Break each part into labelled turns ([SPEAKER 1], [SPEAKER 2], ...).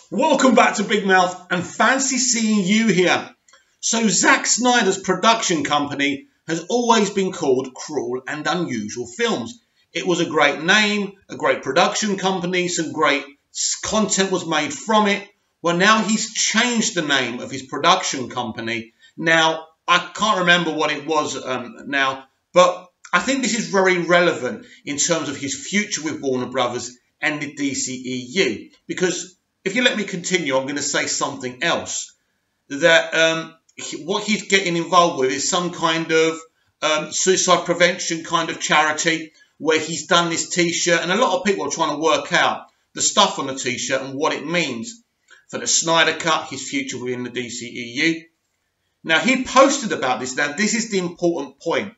[SPEAKER 1] Welcome back to Big Mouth and fancy seeing you here. So Zack Snyder's production company has always been called Cruel and Unusual Films. It was a great name, a great production company, some great content was made from it. Well, now he's changed the name of his production company. Now, I can't remember what it was now, but I think this is very relevant in terms of his future with Warner Brothers and the DCEU, because if you let me continue, I'm going to say something else. That what he's getting involved with is some kind of suicide prevention kind of charity where he's done this T-shirt, and a lot of people are trying to work out the stuff on the T-shirt and what it means for the Snyder Cut, his future within the DCEU. Now, he posted about this. Now, this is the important point.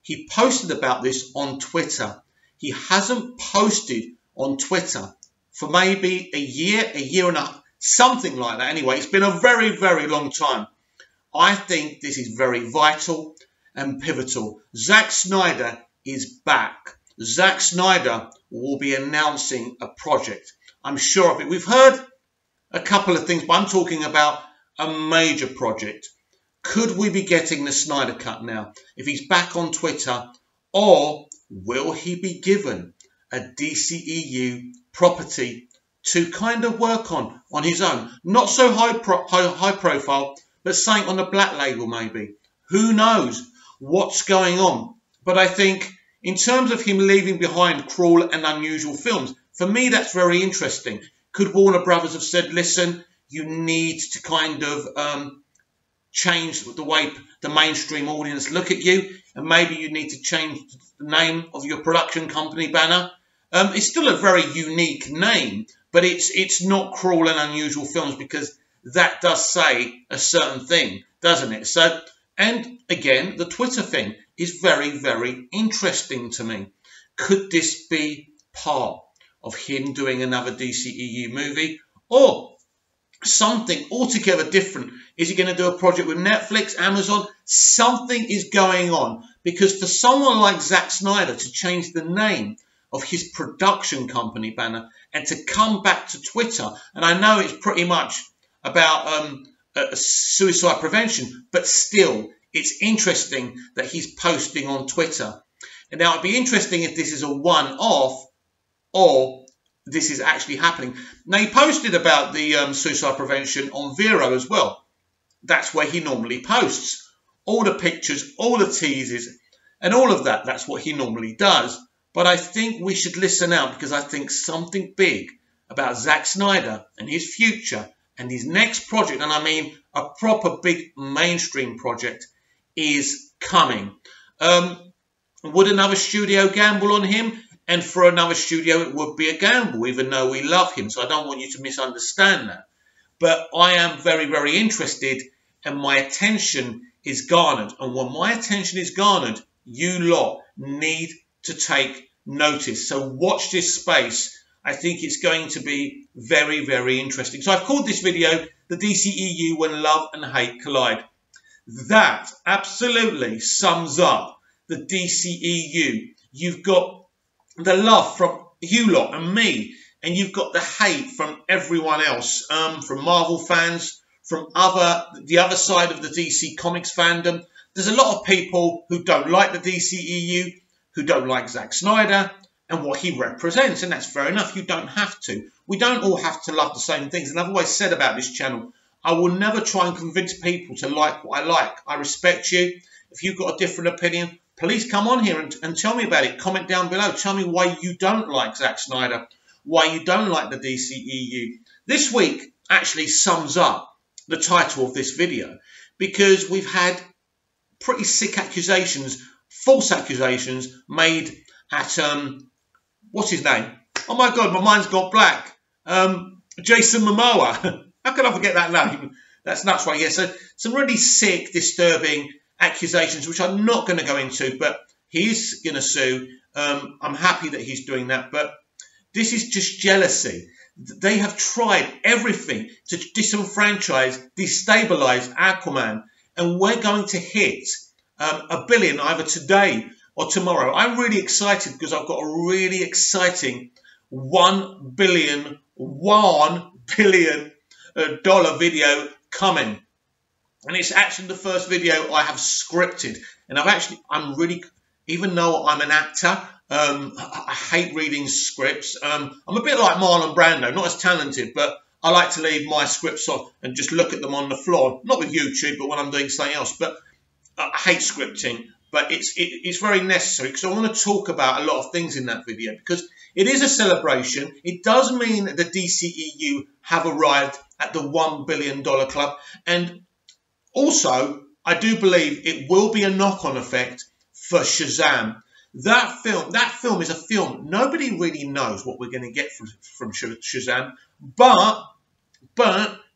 [SPEAKER 1] He posted about this on Twitter. He hasn't posted on Twitter for maybe a year and a half, something like that. Anyway, it's been a very, very long time. I think this is very vital and pivotal. Zack Snyder is back. Zack Snyder will be announcing a project. I'm sure of it. We've heard a couple of things, but I'm talking about a major project. Could we be getting the Snyder Cut now if he's back on Twitter, or will he be given a DCEU property to kind of work on his own? Not so high profile, but something on the black label maybe. Who knows what's going on? But I think in terms of him leaving behind Cruel and Unusual Films, for me that's very interesting. Could Warner Brothers have said, listen, you need to kind of change the way the mainstream audience look at you, and maybe you need to change the name of your production company banner? It's still a very unique name, but it's not Cruel and Unusual Films, because that does say a certain thing, doesn't it? So, and again, the Twitter thing is very, very interesting to me. Could this be part of him doing another DCEU movie, or something altogether different? Is he going to do a project with Netflix, Amazon? Something is going on, because for someone like Zack Snyder to change the name of his production company banner and to come back to Twitter, and I know it's pretty much about suicide prevention, but still, it's interesting that he's posting on Twitter. And now it'd be interesting if this is a one-off or this is actually happening. Now, he posted about the suicide prevention on Vero as well. That's where he normally posts all the pictures, all the teases, and all of that. That's what he normally does. But I think we should listen out, because I think something big about Zack Snyder and his future and his next project, and I mean a proper big mainstream project, is coming. Would another studio gamble on him? And for another studio, it would be a gamble, even though we love him. So I don't want you to misunderstand that. But I am very, very interested, and my attention is garnered. And when my attention is garnered, you lot need to take notice. So watch this space. I think it's going to be very, very interesting. So I've called this video the DCEU When Love and Hate Collide. That absolutely sums up the DCEU. You've got the love from you lot and me, and you've got the hate from everyone else, from Marvel fans, from the other side of the DC Comics fandom. There's a lot of people who don't like the DCEU, who don't like Zack Snyder and what he represents, and that's fair enough. You don't have to. We don't all have to love the same things. And I've always said about this channel, I will never try and convince people to like what I like. I respect you. If you've got a different opinion, please come on here and tell me about it. Comment down below. Tell me why you don't like Zack Snyder, why you don't like the DCEU. This week actually sums up the title of this video, because we've had pretty sick accusations, false accusations made at, what's his name? Oh my God, my mind's got black. Jason Momoa. How can I forget that name? That's nuts, right? Yeah, so some really sick, disturbing accusations, which I'm not going to go into, but he's going to sue. I'm happy that he's doing that, but this is just jealousy. They have tried everything to disenfranchise, destabilise Aquaman, and we're going to hit $1 billion either today or tomorrow. I'm really excited because I've got a really exciting $1 billion dollar video coming. And it's actually the first video I have scripted. And I'm really, even though I'm an actor, I hate reading scripts. I'm a bit like Marlon Brando, not as talented, but I like to leave my scripts on and just look at them on the floor. Not with YouTube, but when I'm doing something else. But I hate scripting, but it's very necessary because I want to talk about a lot of things in that video because it is a celebration. It does mean that the DCEU have arrived at the $1 billion club. And also, I do believe it will be a knock-on effect for Shazam. That film is a film. Nobody really knows what we're going to get from Shazam, but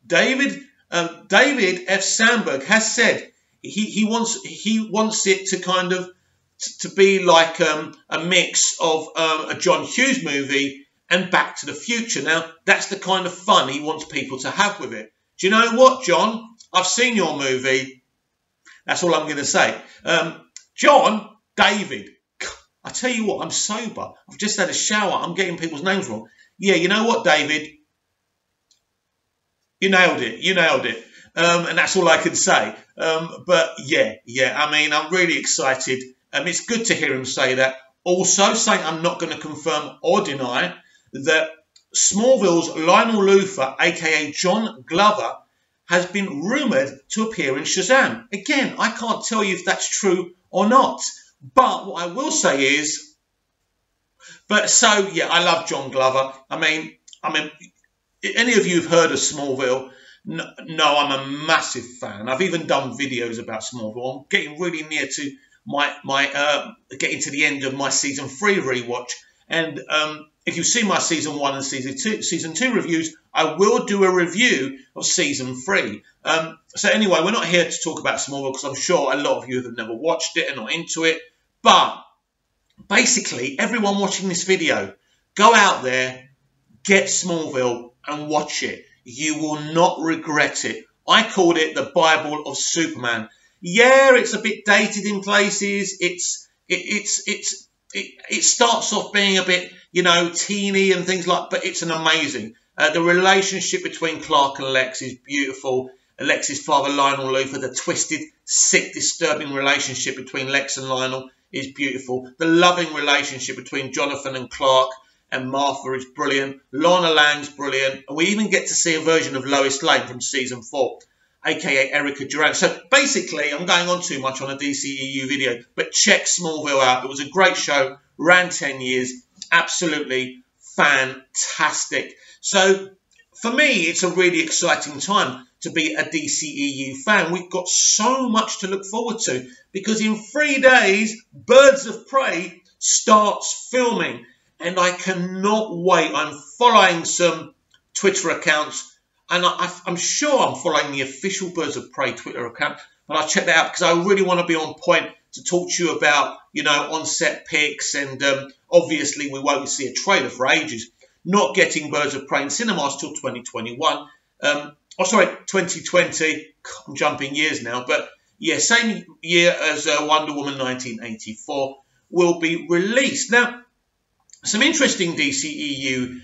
[SPEAKER 1] David F. Sandberg has said he wants it to kind of to be like a mix of a John Hughes movie and Back to the Future. Now that's the kind of fun he wants people to have with it. Do you know what, John? I've seen your movie. That's all I'm going to say. David. I tell you what, I'm sober. I've just had a shower. I'm getting people's names wrong. Yeah, you know what, David? You nailed it. You nailed it. And that's all I can say. But yeah. I mean, I'm really excited. It's good to hear him say that. Also, saying I'm not going to confirm or deny that Smallville's Lionel Luthor, a.k.a. John Glover, has been rumoured to appear in Shazam. Again, I can't tell you if that's true or not. But what I will say is, I love John Glover. I mean, any of you who've heard of Smallville know I'm a massive fan. I've even done videos about Smallville. I'm getting really near to getting to the end of my season 3 rewatch. And if you've seen my season 1 and season 2 reviews, I will do a review of season 3. So anyway, we're not here to talk about Smallville because I'm sure a lot of you have never watched it and not into it. But basically, everyone watching this video, go out there, get Smallville and watch it. You will not regret it. I called it the Bible of Superman. Yeah, it's a bit dated in places. It starts off being a bit, teeny and things like, but it's an amazing. The relationship between Clark and Lex is beautiful. Lex's father, Lionel Luthor, the twisted, sick, disturbing relationship between Lex and Lionel is beautiful. The loving relationship between Jonathan and Clark and Martha is brilliant. Lana Lang's brilliant. And we even get to see a version of Lois Lane from season 4, a.k.a. Erica Durant. So basically, I'm going on too much on a DCEU video, but check Smallville out. It was a great show, ran 10 years, absolutely fantastic. So for me, it's a really exciting time to be a DCEU fan. We've got so much to look forward to because in 3 days, Birds of Prey starts filming and I cannot wait. I'm following some Twitter accounts and I'm sure I'm following the official Birds of Prey Twitter account, but I'll check that out because I really want to be on point to talk to you about, on-set pics and obviously we won't see a trailer for ages. Not getting Birds of Prey in cinemas till 2021. 2020. I'm jumping years now, but yeah, same year as Wonder Woman 1984 will be released. Now, some interesting DCEU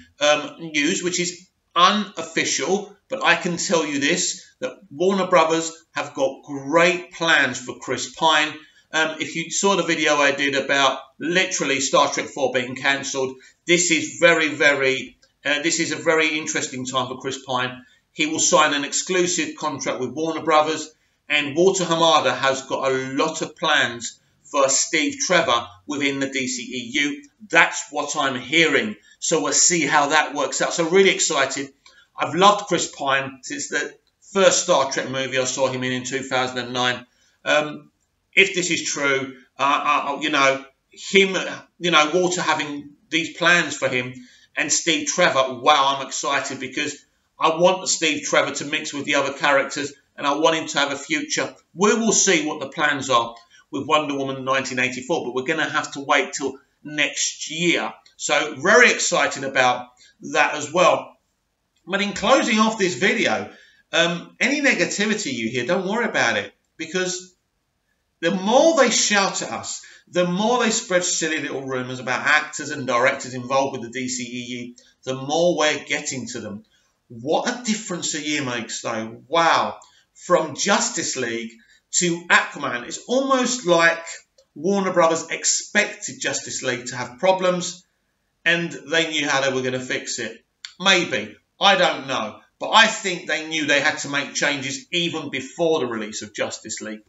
[SPEAKER 1] news, which is unofficial, but I can tell you this, that Warner Brothers have got great plans for Chris Pine. If you saw the video I did about literally Star Trek 4 being cancelled, this is this is a very interesting time for Chris Pine. He will sign an exclusive contract with Warner Brothers, and Walter Hamada has got a lot of plans for Steve Trevor within the DCEU. That's what I'm hearing. So we'll see how that works out. So really excited. I've loved Chris Pine since the first Star Trek movie I saw him in 2009. If this is true, Walter having these plans for him and Steve Trevor, wow, I'm excited because I want Steve Trevor to mix with the other characters and I want him to have a future. We will see what the plans are with Wonder Woman 1984, but we're going to have to wait till next year. So very excited about that as well. But in closing off this video, any negativity you hear, don't worry about it because the more they shout at us, the more they spread silly little rumours about actors and directors involved with the DCEU, the more we're getting to them. What a difference a year makes, though. Wow. From Justice League to Aquaman, it's almost like Warner Brothers expected Justice League to have problems and they knew how they were going to fix it. Maybe. I don't know. But I think they knew they had to make changes even before the release of Justice League.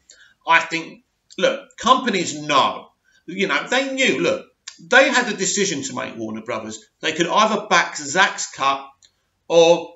[SPEAKER 1] I think, look, companies know. You know, they knew, look, they had a decision to make, Warner Brothers. They could either back Zack's cut or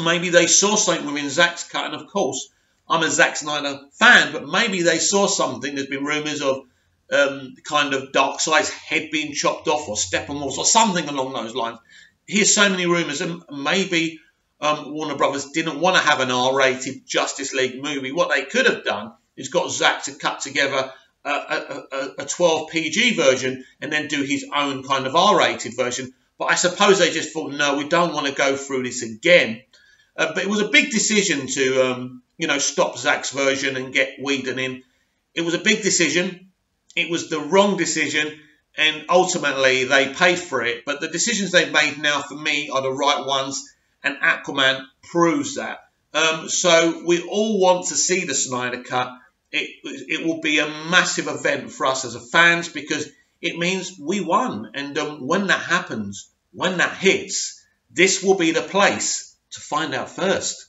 [SPEAKER 1] maybe they saw something within Zack's cut. And of course, I'm a Zack Snyder fan, but maybe they saw something. There's been rumours of kind of Darkseid's head being chopped off or Steppenwolf's or something along those lines. Here's so many rumours, and maybe Warner Brothers didn't want to have an R-rated Justice League movie. What they could have done is got Zack to cut together a 12 PG version and then do his own kind of R-rated version. But I suppose they just thought, no, we don't want to go through this again. But it was a big decision to, stop Zack's version and get Whedon in. It was a big decision. It was the wrong decision. And ultimately, they paid for it. But the decisions they've made now, for me, are the right ones. And Aquaman proves that. So we all want to see the Snyder Cut. It will be a massive event for us as fans because it means we won. And when that happens, when that hits, this will be the place to find out first.